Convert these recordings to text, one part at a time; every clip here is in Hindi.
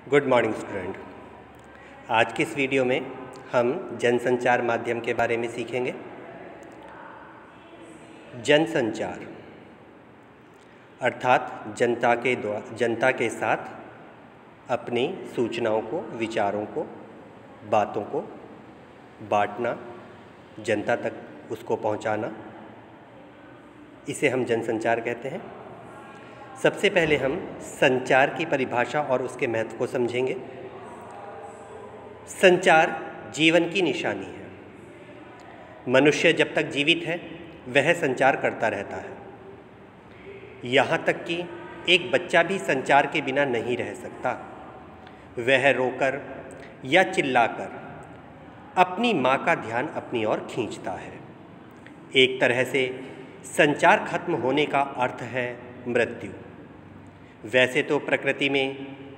Good morning student. आज की इस वीडियो में हम जनसंचार माध्यम के बारे में सीखेंगे। जनसंचार अर्थात जनता के साथ अपनी सूचनाओं को, विचारों को, बातों को बांटना, जनता तक उसको पहुंचाना, इसे हम जनसंचार कहते हैं। सबसे पहले हम संचार की परिभाषा और उसके महत्व को समझेंगे। संचार जीवन की निशानी है। मनुष्य जब तक जीवित है वह संचार करता रहता है। यहाँ तक कि एक बच्चा भी संचार के बिना नहीं रह सकता। वह रोकर या चिल्लाकर अपनी माँ का ध्यान अपनी ओर खींचता है। एक तरह से संचार खत्म होने का अर्थ है मृत्यु। वैसे तो प्रकृति में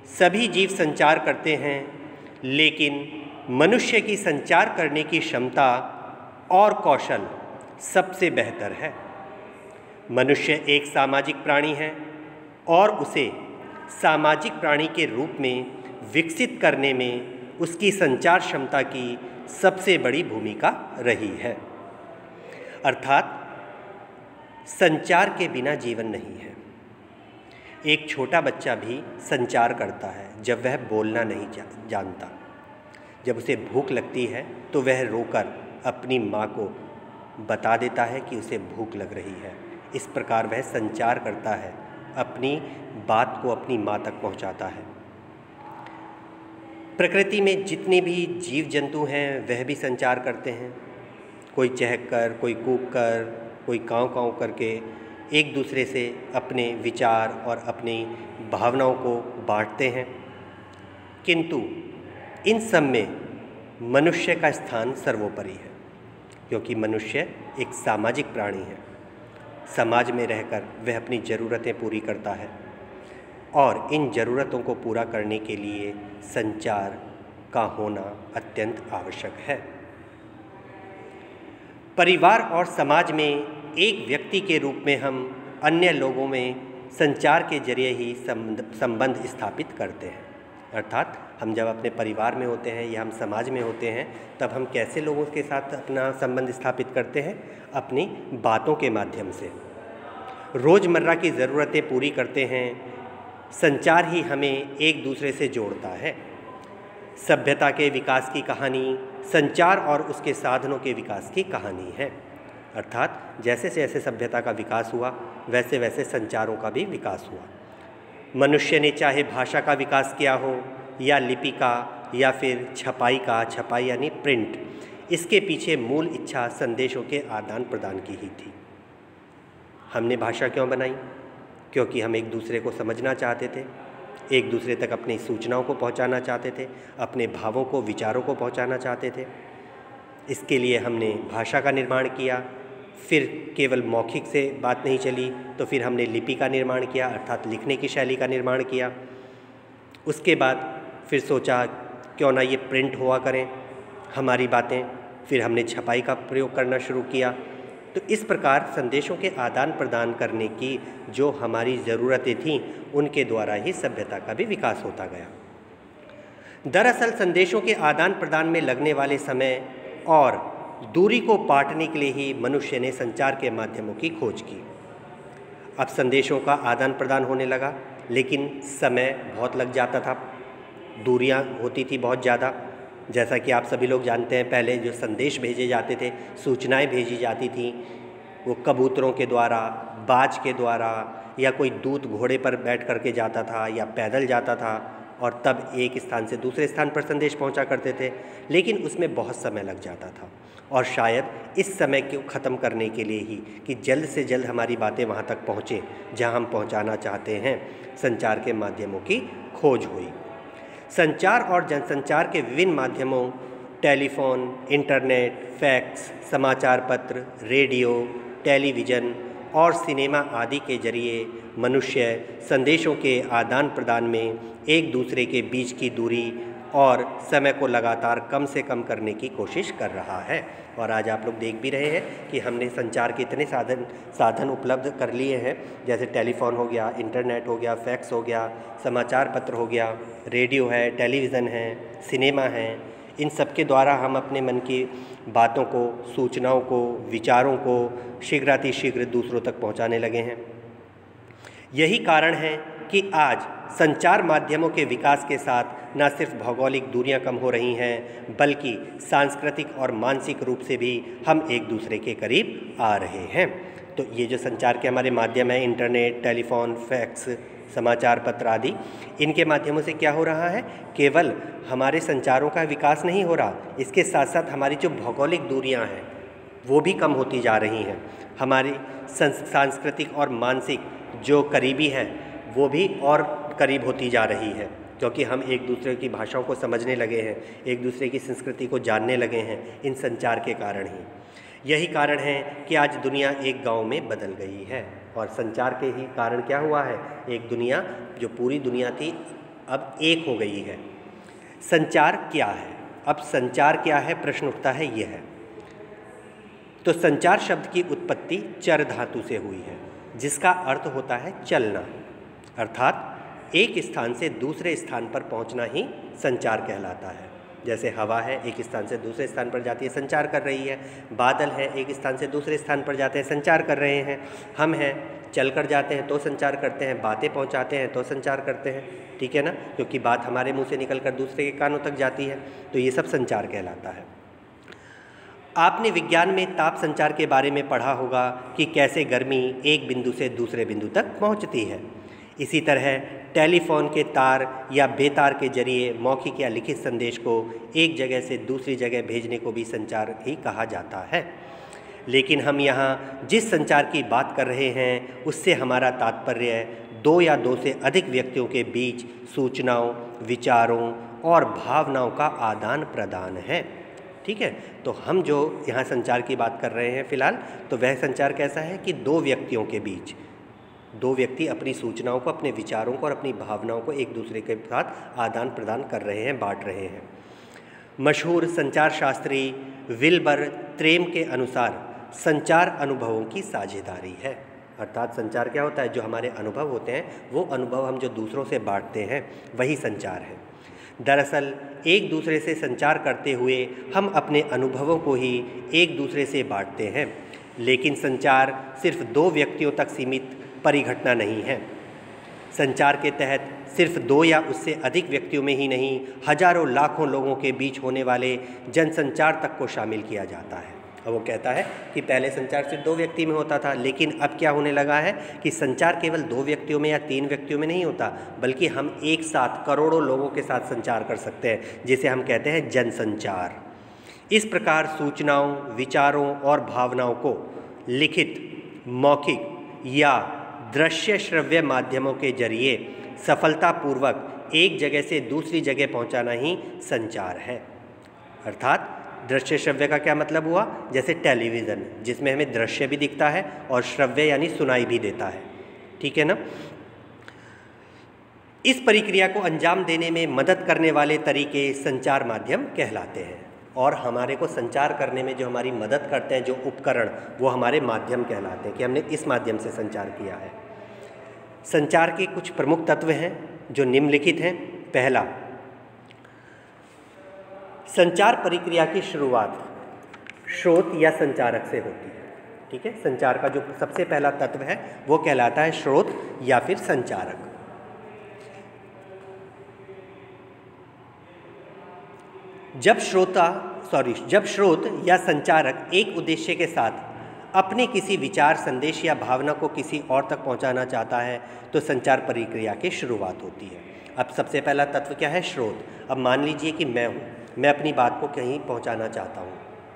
सभी जीव संचार करते हैं, लेकिन मनुष्य की संचार करने की क्षमता और कौशल सबसे बेहतर है। मनुष्य एक सामाजिक प्राणी है और उसे सामाजिक प्राणी के रूप में विकसित करने में उसकी संचार क्षमता की सबसे बड़ी भूमिका रही है। अर्थात संचार के बिना जीवन नहीं है। एक छोटा बच्चा भी संचार करता है जब वह बोलना नहीं जानता। जब उसे भूख लगती है तो वह रोकर अपनी माँ को बता देता है कि उसे भूख लग रही है। इस प्रकार वह संचार करता है, अपनी बात को अपनी माँ तक पहुँचाता है। प्रकृति में जितने भी जीव जंतु हैं वह भी संचार करते हैं। कोई चहक कर, कोई कूक कर, कोई काँव काँव करके एक दूसरे से अपने विचार और अपनी भावनाओं को बांटते हैं। किंतु इन सब में मनुष्य का स्थान सर्वोपरि है, क्योंकि मनुष्य एक सामाजिक प्राणी है। समाज में रहकर वह अपनी ज़रूरतें पूरी करता है और इन ज़रूरतों को पूरा करने के लिए संचार का होना अत्यंत आवश्यक है। परिवार और समाज में एक व्यक्ति के रूप में हम अन्य लोगों में संचार के जरिए ही संबंध स्थापित करते हैं। अर्थात हम जब अपने परिवार में होते हैं या हम समाज में होते हैं तब हम कैसे लोगों के साथ अपना संबंध स्थापित करते हैं? अपनी बातों के माध्यम से। रोज़मर्रा की ज़रूरतें पूरी करते हैं। संचार ही हमें एक दूसरे से जोड़ता है। सभ्यता के विकास की कहानी संचार और उसके साधनों के विकास की कहानी है। अर्थात जैसे जैसे सभ्यता का विकास हुआ वैसे वैसे संचारों का भी विकास हुआ। मनुष्य ने चाहे भाषा का विकास किया हो या लिपि का या फिर छपाई यानी प्रिंट, इसके पीछे मूल इच्छा संदेशों के आदान प्रदान की ही थी। हमने भाषा क्यों बनाई? क्योंकि हम एक दूसरे को समझना चाहते थे, एक दूसरे तक अपनी सूचनाओं को पहुंचाना चाहते थे, अपने भावों को, विचारों को पहुंचाना चाहते थे। इसके लिए हमने भाषा का निर्माण किया। फिर केवल मौखिक से बात नहीं चली तो फिर हमने लिपि का निर्माण किया, अर्थात लिखने की शैली का निर्माण किया। उसके बाद फिर सोचा क्यों ना ये प्रिंट हुआ करें हमारी बातें। फिर हमने छपाई का प्रयोग करना शुरू किया। तो इस प्रकार संदेशों के आदान प्रदान करने की जो हमारी ज़रूरतें थीं उनके द्वारा ही सभ्यता का भी विकास होता गया। दरअसल संदेशों के आदान प्रदान में लगने वाले समय और दूरी को पाटने के लिए ही मनुष्य ने संचार के माध्यमों की खोज की। अब संदेशों का आदान प्रदान होने लगा, लेकिन समय बहुत लग जाता था, दूरियां होती थी बहुत ज़्यादा। जैसा कि आप सभी लोग जानते हैं, पहले जो संदेश भेजे जाते थे, सूचनाएं भेजी जाती थीं, वो कबूतरों के द्वारा, बाज के द्वारा, या कोई दूत घोड़े पर बैठ करके जाता था या पैदल जाता था और तब एक स्थान से दूसरे स्थान पर संदेश पहुंचा करते थे। लेकिन उसमें बहुत समय लग जाता था और शायद इस समय को ख़त्म करने के लिए ही कि जल्द से जल्द हमारी बातें वहां तक पहुँचें जहां हम पहुंचाना चाहते हैं, संचार के माध्यमों की खोज हुई। संचार और जनसंचार के विभिन्न माध्यमों टेलीफोन, इंटरनेट, फैक्स, समाचार पत्र, रेडियो, टेलीविज़न और सिनेमा आदि के जरिए मनुष्य संदेशों के आदान प्रदान में एक दूसरे के बीच की दूरी और समय को लगातार कम से कम करने की कोशिश कर रहा है। और आज आप लोग देख भी रहे हैं कि हमने संचार के इतने साधन उपलब्ध कर लिए हैं, जैसे टेलीफोन हो गया, इंटरनेट हो गया, फैक्स हो गया, समाचार पत्र हो गया, रेडियो है, टेलीविज़न है, सिनेमा है। इन सब के द्वारा हम अपने मन की बातों को, सूचनाओं को, विचारों को शीघ्रातिशीघ्र दूसरों तक पहुंचाने लगे हैं। यही कारण है कि आज संचार माध्यमों के विकास के साथ न सिर्फ भौगोलिक दूरियां कम हो रही हैं, बल्कि सांस्कृतिक और मानसिक रूप से भी हम एक दूसरे के करीब आ रहे हैं। तो ये जो संचार के हमारे माध्यम हैं, इंटरनेट, टेलीफोन, फैक्स, समाचार पत्र आदि, इनके माध्यमों से क्या हो रहा है, केवल हमारे संचारों का विकास नहीं हो रहा, इसके साथ साथ हमारी जो भौगोलिक दूरियां हैं वो भी कम होती जा रही हैं। हमारी सांस्कृतिक और मानसिक जो करीबी है वो भी और करीब होती जा रही है, क्योंकि हम एक दूसरे की भाषाओं को समझने लगे हैं, एक दूसरे की संस्कृति को जानने लगे हैं इन संचार के कारण ही। यही कारण है कि आज दुनिया एक गांव में बदल गई है, और संचार के ही कारण क्या हुआ है, एक दुनिया जो पूरी दुनिया थी अब एक हो गई है। संचार क्या है? अब संचार क्या है, प्रश्न उठता है ये है। तो संचार शब्द की उत्पत्ति चर धातु से हुई है, जिसका अर्थ होता है चलना, अर्थात एक स्थान से दूसरे स्थान पर पहुंचना ही संचार कहलाता है। जैसे हवा है, एक स्थान से दूसरे स्थान पर जाती है, संचार कर रही है। बादल है, एक स्थान से दूसरे स्थान पर जाते हैं, संचार कर रहे हैं। हम हैं, चल कर जाते हैं तो संचार करते हैं, बातें पहुंचाते हैं तो संचार करते हैं, ठीक है ना, क्योंकि बात हमारे मुंह से निकल कर दूसरे के कानों तक जाती है, तो ये सब संचार कहलाता है। आपने विज्ञान में ताप संचार के बारे में पढ़ा होगा कि कैसे गर्मी एक बिंदु से दूसरे बिंदु तक पहुंचती है। इसी तरह टेलीफोन के तार या बेतार के जरिए मौखिक या लिखित संदेश को एक जगह से दूसरी जगह भेजने को भी संचार ही कहा जाता है। लेकिन हम यहाँ जिस संचार की बात कर रहे हैं उससे हमारा तात्पर्य दो या दो से अधिक व्यक्तियों के बीच सूचनाओं, विचारों और भावनाओं का आदान प्रदान है, ठीक है। तो हम जो यहाँ संचार की बात कर रहे हैं फिलहाल, तो वह संचार कैसा है कि दो व्यक्तियों के बीच, दो व्यक्ति अपनी सूचनाओं को, अपने विचारों को और अपनी भावनाओं को एक दूसरे के साथ आदान प्रदान कर रहे हैं, बांट रहे हैं। मशहूर संचार शास्त्री विल्बर ट्रेम के अनुसार संचार अनुभवों की साझेदारी है, अर्थात संचार क्या होता है, जो हमारे अनुभव होते हैं वो अनुभव हम जो दूसरों से बांटते हैं वही संचार है। दरअसल एक दूसरे से संचार करते हुए हम अपने अनुभवों को ही एक दूसरे से बांटते हैं, लेकिन संचार सिर्फ दो व्यक्तियों तक सीमित परिघटना नहीं है। संचार के तहत सिर्फ दो या उससे अधिक व्यक्तियों में ही नहीं, हजारों लाखों लोगों के बीच होने वाले जनसंचार तक को शामिल किया जाता है। और वो कहता है कि पहले संचार सिर्फ दो व्यक्ति में होता था, लेकिन अब क्या होने लगा है कि संचार केवल दो व्यक्तियों में या तीन व्यक्तियों में नहीं होता, बल्कि हम एक साथ करोड़ों लोगों के साथ संचार कर सकते हैं, जिसे हम कहते हैं जनसंचार। इस प्रकार सूचनाओं, विचारों और भावनाओं को लिखित, मौखिक या दृश्य श्रव्य माध्यमों के जरिए सफलतापूर्वक एक जगह से दूसरी जगह पहुंचाना ही संचार है। अर्थात दृश्य श्रव्य का क्या मतलब हुआ, जैसे टेलीविज़न जिसमें हमें दृश्य भी दिखता है और श्रव्य यानी सुनाई भी देता है, ठीक है ना। इस प्रक्रिया को अंजाम देने में मदद करने वाले तरीके संचार माध्यम कहलाते हैं, और हमारे को संचार करने में जो हमारी मदद करते हैं जो उपकरण, वो हमारे माध्यम कहलाते हैं कि हमने इस माध्यम से संचार किया है। संचार के कुछ प्रमुख तत्व हैं जो निम्नलिखित हैं। पहला, संचार प्रक्रिया की शुरुआत स्रोत या संचारक से होती है, ठीक है। संचार का जो सबसे पहला तत्व है वो कहलाता है स्रोत या फिर संचारक। जब स्रोत या संचारक एक उद्देश्य के साथ अपने किसी विचार, संदेश या भावना को किसी और तक पहुंचाना चाहता है तो संचार प्रक्रिया की शुरुआत होती है। अब सबसे पहला तत्व क्या है, स्रोत। अब मान लीजिए कि मैं हूँ, मैं अपनी बात को कहीं पहुंचाना चाहता हूँ,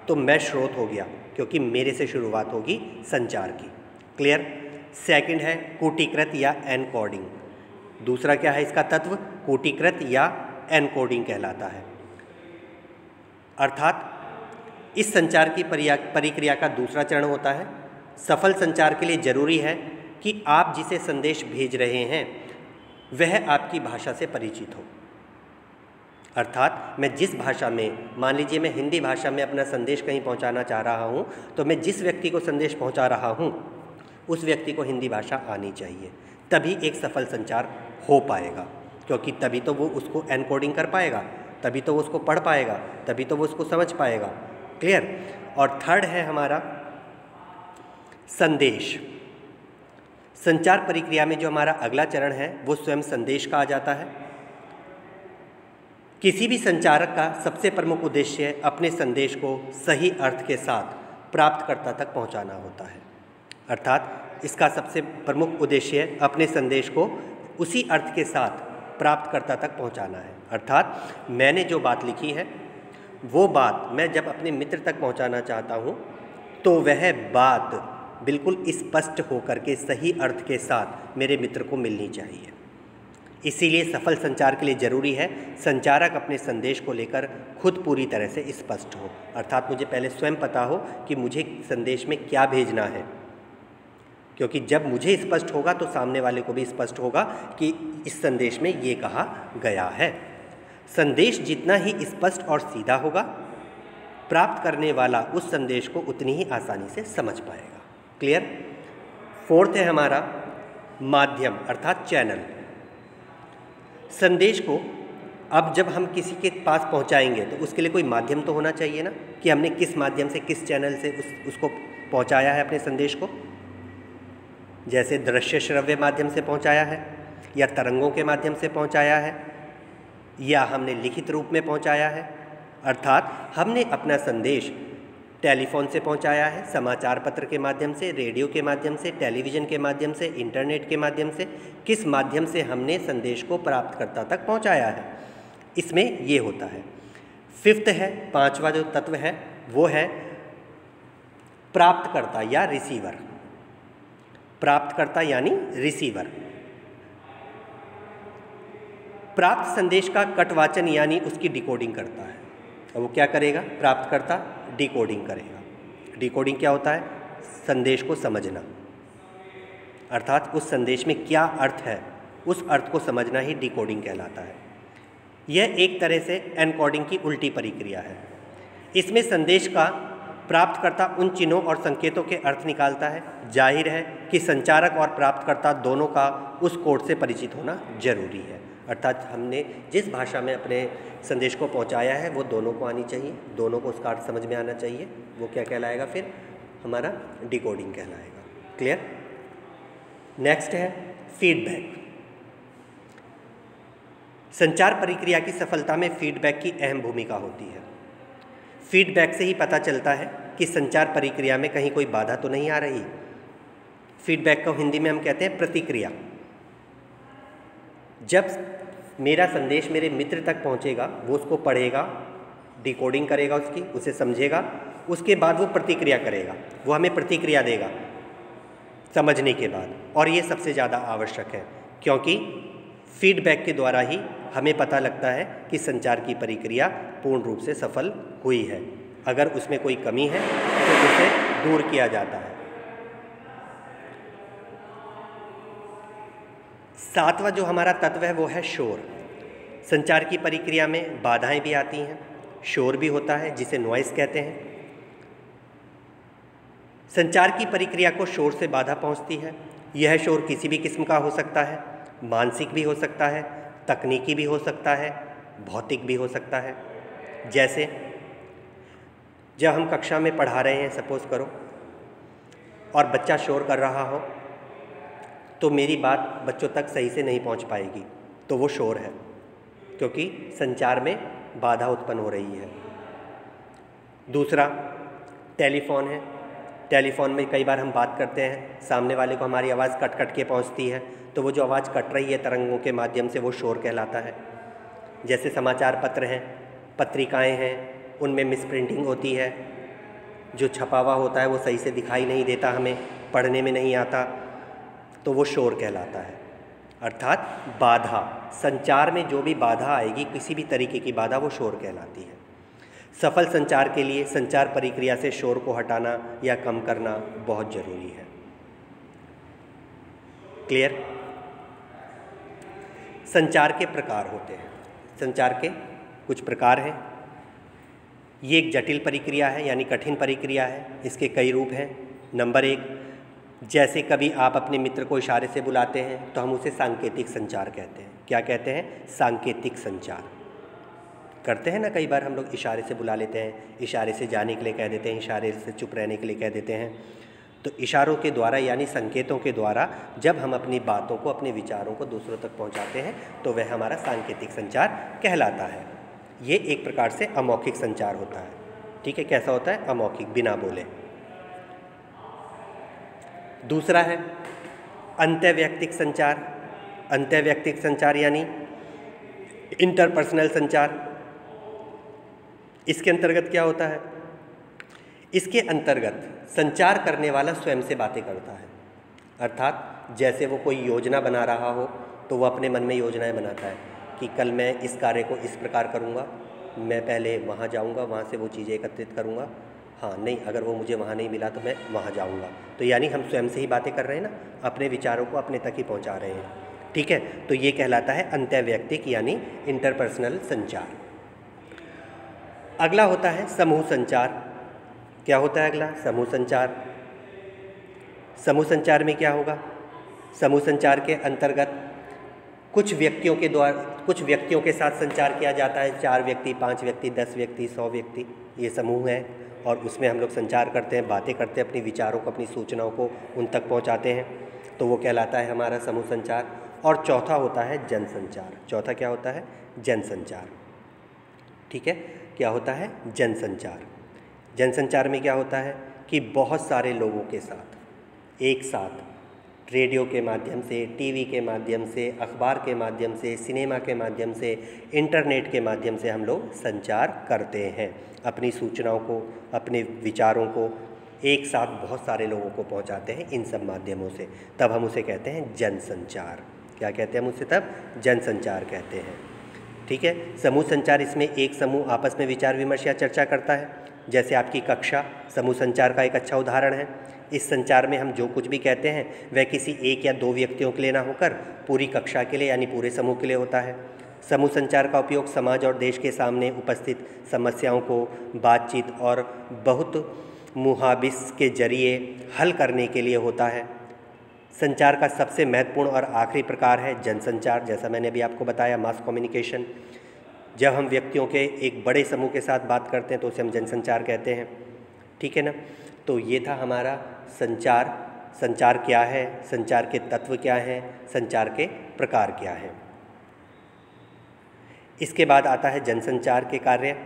तो मैं स्रोत हो गया, क्योंकि मेरे से शुरुआत होगी संचार की। क्लियर। सेकंड है कूटीकृत या एनकोडिंग। दूसरा क्या है इसका तत्व, कूटीकृत या एनकोडिंग कहलाता है। अर्थात इस संचार की प्रक्रिया का दूसरा चरण होता है, सफल संचार के लिए जरूरी है कि आप जिसे संदेश भेज रहे हैं वह आपकी भाषा से परिचित हो, अर्थात मैं जिस भाषा में, मान लीजिए मैं हिंदी भाषा में अपना संदेश कहीं पहुंचाना चाह रहा हूं, तो मैं जिस व्यक्ति को संदेश पहुंचा रहा हूं उस व्यक्ति को हिंदी भाषा आनी चाहिए, तभी एक सफल संचार हो पाएगा, क्योंकि तभी तो वो उसको एनकोडिंग कर पाएगा, तभी तो वो उसको पढ़ पाएगा, तभी तो वो उसको समझ पाएगा। क्लियर। और थर्ड है हमारा संदेश। संचार प्रक्रिया में जो हमारा अगला चरण है वो स्वयं संदेश का आ जाता है। किसी भी संचारक का सबसे प्रमुख उद्देश्य अपने संदेश को सही अर्थ के साथ प्राप्तकर्ता तक पहुंचाना होता है। अर्थात इसका सबसे प्रमुख उद्देश्य अपने संदेश को उसी अर्थ के साथ प्राप्तकर्ता तक पहुंचाना है। अर्थात मैंने जो बात लिखी है वो बात मैं जब अपने मित्र तक पहुंचाना चाहता हूं तो वह बात बिल्कुल स्पष्ट होकर के सही अर्थ के साथ मेरे मित्र को मिलनी चाहिए। इसीलिए सफल संचार के लिए ज़रूरी है संचारक अपने संदेश को लेकर खुद पूरी तरह से स्पष्ट हो। अर्थात मुझे पहले स्वयं पता हो कि मुझे संदेश में क्या भेजना है, क्योंकि जब मुझे स्पष्ट होगा तो सामने वाले को भी स्पष्ट होगा कि इस संदेश में ये कहा गया है। संदेश जितना ही स्पष्ट और सीधा होगा, प्राप्त करने वाला उस संदेश को उतनी ही आसानी से समझ पाएगा। क्लियर। फोर्थ है हमारा माध्यम अर्थात चैनल। संदेश को अब जब हम किसी के पास पहुंचाएंगे तो उसके लिए कोई माध्यम तो होना चाहिए ना, कि हमने किस माध्यम से, किस चैनल से उसको पहुंचाया है अपने संदेश को। जैसे दृश्य श्रव्य माध्यम से पहुंचाया है, या तरंगों के माध्यम से पहुंचाया है, या हमने लिखित रूप में पहुंचाया है। अर्थात हमने अपना संदेश टेलीफोन से पहुंचाया है, समाचार पत्र के माध्यम से, रेडियो के माध्यम से, टेलीविज़न के माध्यम से, इंटरनेट के माध्यम से, किस माध्यम से हमने संदेश को प्राप्तकर्ता तक पहुंचाया है, इसमें ये होता है। फिफ्थ है, पांचवा जो तत्व है वो है प्राप्तकर्ता या रिसीवर। प्राप्तकर्ता यानी रिसीवर प्राप्त संदेश का कटवाचन यानी उसकी डिकोडिंग करता है। अब वो क्या करेगा? प्राप्तकर्ता डिकोडिंग करेगा। डिकोडिंग क्या होता है? संदेश को समझना, अर्थात उस संदेश में क्या अर्थ है उस अर्थ को समझना ही डिकोडिंग कहलाता है। यह एक तरह से एनकोडिंग की उल्टी प्रक्रिया है। इसमें संदेश का प्राप्तकर्ता उन चिन्हों और संकेतों के अर्थ निकालता है। जाहिर है कि संचारक और प्राप्तकर्ता दोनों का उस कोड से परिचित होना जरूरी है। अर्थात हमने जिस भाषा में अपने संदेश को पहुंचाया है वो दोनों को आनी चाहिए, दोनों को उसका अर्थ समझ में आना चाहिए। वो क्या कहलाएगा? फिर हमारा डिकोडिंग कहलाएगा। क्लियर। नेक्स्ट है फीडबैक। संचार प्रक्रिया की सफलता में फीडबैक की अहम भूमिका होती है। फीडबैक से ही पता चलता है कि संचार प्रक्रिया में कहीं कोई बाधा तो नहीं आ रही। फीडबैक को हिंदी में हम कहते हैं प्रतिक्रिया। जब मेरा संदेश मेरे मित्र तक पहुंचेगा, वो उसको पढ़ेगा, डिकोडिंग करेगा उसकी, उसे समझेगा, उसके बाद वो प्रतिक्रिया करेगा, वो हमें प्रतिक्रिया देगा समझने के बाद। और ये सबसे ज़्यादा आवश्यक है, क्योंकि फीडबैक के द्वारा ही हमें पता लगता है कि संचार की प्रक्रिया पूर्ण रूप से सफल हुई है। अगर उसमें कोई कमी है तो उसे दूर किया जाता है। सातवां जो हमारा तत्व है वो है शोर। संचार की प्रक्रिया में बाधाएं भी आती हैं, शोर भी होता है जिसे नॉइस कहते हैं। संचार की प्रक्रिया को शोर से बाधा पहुंचती है। यह शोर किसी भी किस्म का हो सकता है, मानसिक भी हो सकता है, तकनीकी भी हो सकता है, भौतिक भी हो सकता है। जैसे जब हम कक्षा में पढ़ा रहे हैं, सपोज करो, और बच्चा शोर कर रहा हो तो मेरी बात बच्चों तक सही से नहीं पहुंच पाएगी, तो वो शोर है, क्योंकि संचार में बाधा उत्पन्न हो रही है। दूसरा टेलीफोन है। टेलीफोन में कई बार हम बात करते हैं, सामने वाले को हमारी आवाज़ कट कट के पहुंचती है, तो वो जो आवाज़ कट रही है तरंगों के माध्यम से, वो शोर कहलाता है। जैसे समाचार पत्र हैं, पत्रिकाएं हैं, उनमें मिसप्रिंटिंग होती है, जो छपा हुआ होता है वो सही से दिखाई नहीं देता, हमें पढ़ने में नहीं आता, तो वो शोर कहलाता है। अर्थात बाधा, संचार में जो भी बाधा आएगी, किसी भी तरीके की बाधा, वो शोर कहलाती है। सफल संचार के लिए संचार प्रक्रिया से शोर को हटाना या कम करना बहुत ज़रूरी है। क्लियर। संचार के प्रकार होते हैं। संचार के कुछ प्रकार हैं। ये एक जटिल प्रक्रिया है यानी कठिन प्रक्रिया है। इसके कई रूप हैं। नंबर 1, जैसे कभी आप अपने मित्र को इशारे से बुलाते हैं तो हम उसे सांकेतिक संचार कहते हैं। क्या कहते हैं? सांकेतिक संचार। करते हैं ना, कई बार हम लोग इशारे से बुला लेते हैं, इशारे से जाने के लिए कह देते हैं, इशारे से चुप रहने के लिए कह देते हैं। तो इशारों के द्वारा यानी संकेतों के द्वारा जब हम अपनी बातों को, अपने विचारों को दूसरों तक पहुंचाते हैं तो वह हमारा सांकेतिक संचार कहलाता है। ये एक प्रकार से अमौखिक संचार होता है। ठीक है, कैसा होता है? अमौखिक, बिना बोले। दूसरा है अंतर्वैयक्तिक संचार। अंतर्वैयक्तिक संचार यानी इंटरपर्सनल संचार। इसके अंतर्गत क्या होता है? इसके अंतर्गत संचार करने वाला स्वयं से बातें करता है। अर्थात जैसे वो कोई योजना बना रहा हो तो वो अपने मन में योजनाएं बनाता है कि कल मैं इस कार्य को इस प्रकार करूँगा, मैं पहले वहाँ जाऊँगा, वहाँ से वो चीज़ें एकत्रित करूँगा, हाँ नहीं, अगर वो मुझे वहाँ नहीं मिला तो मैं वहाँ जाऊँगा। तो यानी हम स्वयं से ही बातें कर रहे हैं ना, अपने विचारों को अपने तक ही पहुँचा रहे हैं। ठीक है, तो ये कहलाता है अंतर्वैयक्तिक यानी इंटरपर्सनल संचार। अगला होता है समूह संचार। क्या होता है अगला? समूह संचार। समूह संचार में क्या होगा? समूह संचार के अंतर्गत कुछ व्यक्तियों के साथ संचार किया जाता है। 4 व्यक्ति, 5 व्यक्ति, 10 व्यक्ति, 100 व्यक्ति, ये समूह है और उसमें हम लोग संचार करते हैं, बातें करते हैं, अपनी विचारों को, अपनी सूचनाओं को उन तक पहुंचाते हैं। तो वो कहलाता है हमारा समूह संचार। और चौथा होता है जनसंचार। चौथा क्या होता है? जनसंचार। ठीक है, क्या होता है? जनसंचार। जनसंचार में क्या होता है कि बहुत सारे लोगों के साथ एक साथ रेडियो के माध्यम से, टीवी के माध्यम से, अखबार के माध्यम से, सिनेमा के माध्यम से, इंटरनेट के माध्यम से हम लोग संचार करते हैं। अपनी सूचनाओं को, अपने विचारों को एक साथ बहुत सारे लोगों को पहुंचाते हैं इन सब माध्यमों से। तब हम उसे कहते हैं जनसंचार। क्या कहते हैं हम उसे? तब जनसंचार कहते हैं। ठीक है, समूह संचार, इसमें एक समूह आपस में विचार विमर्श या चर्चा करता है। जैसे आपकी कक्षा समूह संचार का एक अच्छा उदाहरण है। इस संचार में हम जो कुछ भी कहते हैं वह किसी एक या 2 व्यक्तियों के लिए ना होकर पूरी कक्षा के लिए यानी पूरे समूह के लिए होता है। समूह संचार का उपयोग समाज और देश के सामने उपस्थित समस्याओं को बातचीत और बहुत मुहाबिस के जरिए हल करने के लिए होता है। संचार का सबसे महत्वपूर्ण और आखिरी प्रकार है जनसंचार। जैसा मैंने अभी आपको बताया, मास कम्युनिकेशन। जब हम व्यक्तियों के एक बड़े समूह के साथ बात करते हैं तो उसे हम जनसंचार कहते हैं। ठीक है ना? तो ये था हमारा संचार। संचार क्या है, संचार के तत्व क्या हैं, संचार के प्रकार क्या हैं। इसके बाद आता है जनसंचार के कार्य।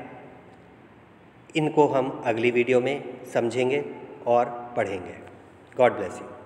इनको हम अगली वीडियो में समझेंगे और पढ़ेंगे। God bless you.